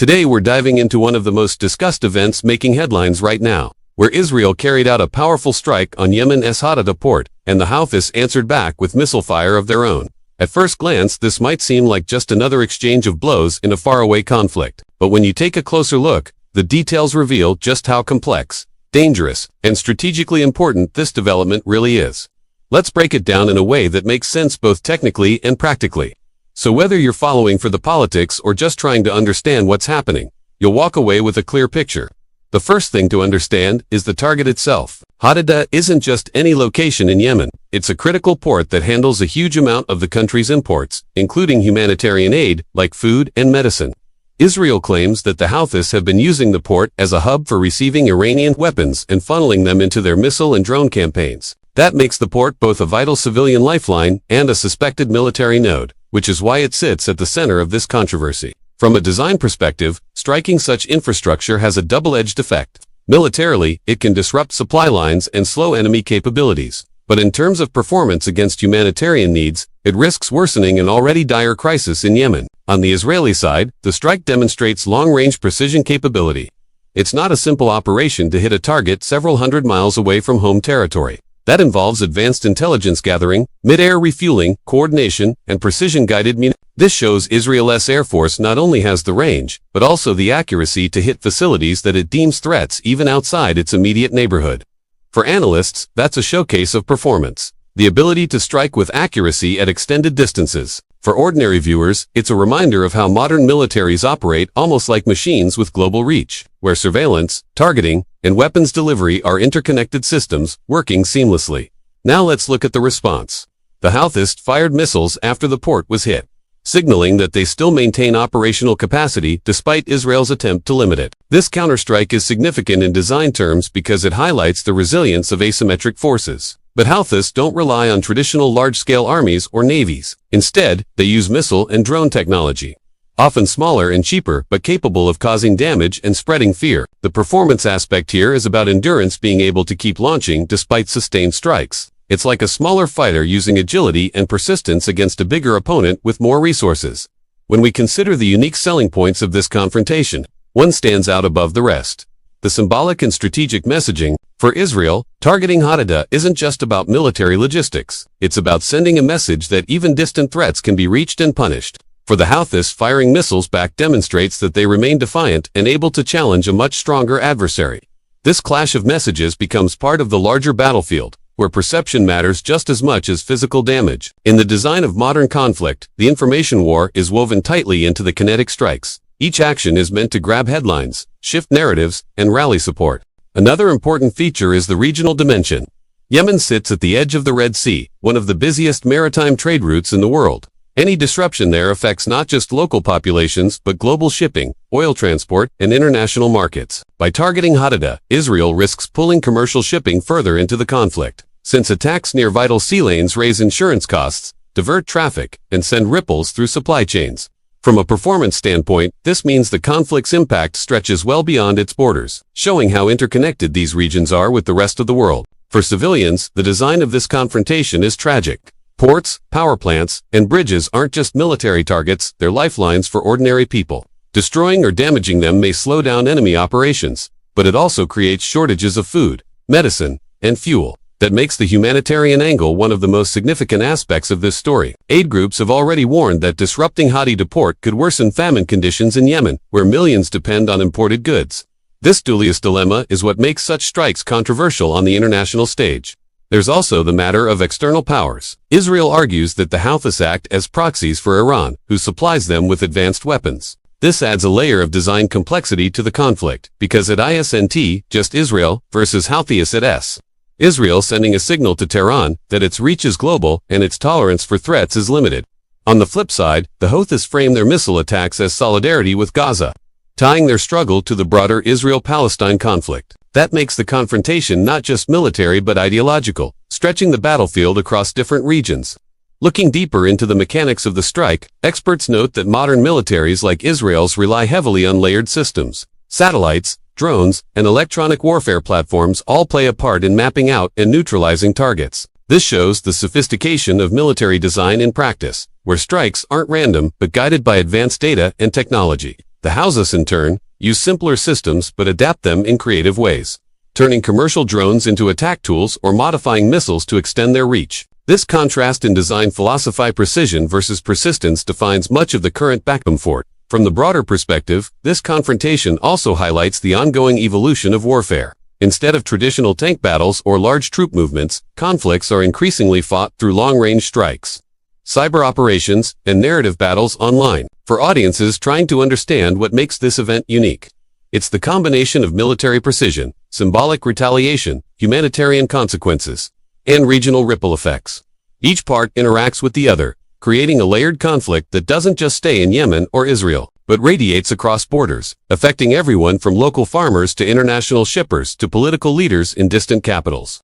Today we're diving into one of the most discussed events making headlines right now, where Israel carried out a powerful strike on Yemen's Hodeidah port, and the Houthis answered back with missile fire of their own. At first glance, this might seem like just another exchange of blows in a faraway conflict, but when you take a closer look, the details reveal just how complex, dangerous, and strategically important this development really is. Let's break it down in a way that makes sense both technically and practically. So whether you're following for the politics or just trying to understand what's happening, you'll walk away with a clear picture. The first thing to understand is the target itself. Hodeidah isn't just any location in Yemen. It's a critical port that handles a huge amount of the country's imports, including humanitarian aid, like food and medicine. Israel claims that the Houthis have been using the port as a hub for receiving Iranian weapons and funneling them into their missile and drone campaigns. That makes the port both a vital civilian lifeline and a suspected military node, which is why it sits at the center of this controversy. From a design perspective, striking such infrastructure has a double-edged effect. Militarily, it can disrupt supply lines and slow enemy capabilities. But in terms of performance against humanitarian needs, it risks worsening an already dire crisis in Yemen. On the Israeli side, the strike demonstrates long-range precision capability. It's not a simple operation to hit a target several hundred miles away from home territory. That involves advanced intelligence gathering, mid-air refueling, coordination, and precision-guided munitions. This shows Israel's Air Force not only has the range, but also the accuracy to hit facilities that it deems threats even outside its immediate neighborhood. For analysts, that's a showcase of performance, the ability to strike with accuracy at extended distances. For ordinary viewers, it's a reminder of how modern militaries operate almost like machines with global reach, where surveillance, targeting, and weapons delivery are interconnected systems working seamlessly. Now let's look at the response. The Houthis fired missiles after the port was hit, signaling that they still maintain operational capacity despite Israel's attempt to limit it. This counterstrike is significant in design terms because it highlights the resilience of asymmetric forces. But Houthis don't rely on traditional large-scale armies or navies. Instead, they use missile and drone technology, often smaller and cheaper but capable of causing damage and spreading fear. The performance aspect here is about endurance, being able to keep launching despite sustained strikes. It's like a smaller fighter using agility and persistence against a bigger opponent with more resources. When we consider the unique selling points of this confrontation, one stands out above the rest: the symbolic and strategic messaging. For Israel, targeting Hodeidah isn't just about military logistics. It's about sending a message that even distant threats can be reached and punished. For the Houthis, firing missiles back demonstrates that they remain defiant and able to challenge a much stronger adversary. This clash of messages becomes part of the larger battlefield, where perception matters just as much as physical damage. In the design of modern conflict, the information war is woven tightly into the kinetic strikes. Each action is meant to grab headlines, shift narratives, and rally support. Another important feature is the regional dimension. Yemen sits at the edge of the Red Sea, one of the busiest maritime trade routes in the world. Any disruption there affects not just local populations but global shipping, oil transport, and international markets. By targeting Hodeidah, Israel risks pulling commercial shipping further into the conflict, since attacks near vital sea lanes raise insurance costs, divert traffic, and send ripples through supply chains. From a performance standpoint, this means the conflict's impact stretches well beyond its borders, showing how interconnected these regions are with the rest of the world. For civilians, the design of this confrontation is tragic. Ports, power plants, and bridges aren't just military targets, they're lifelines for ordinary people. Destroying or damaging them may slow down enemy operations, but it also creates shortages of food, medicine, and fuel. That makes the humanitarian angle one of the most significant aspects of this story. Aid groups have already warned that disrupting Hodeidah port could worsen famine conditions in Yemen, where millions depend on imported goods. This dubious dilemma is what makes such strikes controversial on the international stage. There's also the matter of external powers. Israel argues that the Houthis act as proxies for Iran, who supplies them with advanced weapons. This adds a layer of design complexity to the conflict, because it isn't just Israel versus Houthis at s. Israel sending a signal to Tehran that its reach is global and its tolerance for threats is limited. On the flip side, the Houthis frame their missile attacks as solidarity with Gaza, tying their struggle to the broader Israel-Palestine conflict. That makes the confrontation not just military but ideological, stretching the battlefield across different regions. Looking deeper into the mechanics of the strike, experts note that modern militaries like Israel's rely heavily on layered systems. Satellites, drones, and electronic warfare platforms all play a part in mapping out and neutralizing targets. This shows the sophistication of military design in practice, where strikes aren't random but guided by advanced data and technology. The Houthis, in turn, use simpler systems but adapt them in creative ways, turning commercial drones into attack tools or modifying missiles to extend their reach. This contrast in design philosophy, precision versus persistence, defines much of the current back and forth. From the broader perspective, this confrontation also highlights the ongoing evolution of warfare. Instead of traditional tank battles or large troop movements, conflicts are increasingly fought through long-range strikes, cyber operations, and narrative battles online. For audiences trying to understand what makes this event unique, it's the combination of military precision, symbolic retaliation, humanitarian consequences, and regional ripple effects. Each part interacts with the other, creating a layered conflict that doesn't just stay in Yemen or Israel, but radiates across borders, affecting everyone from local farmers to international shippers to political leaders in distant capitals.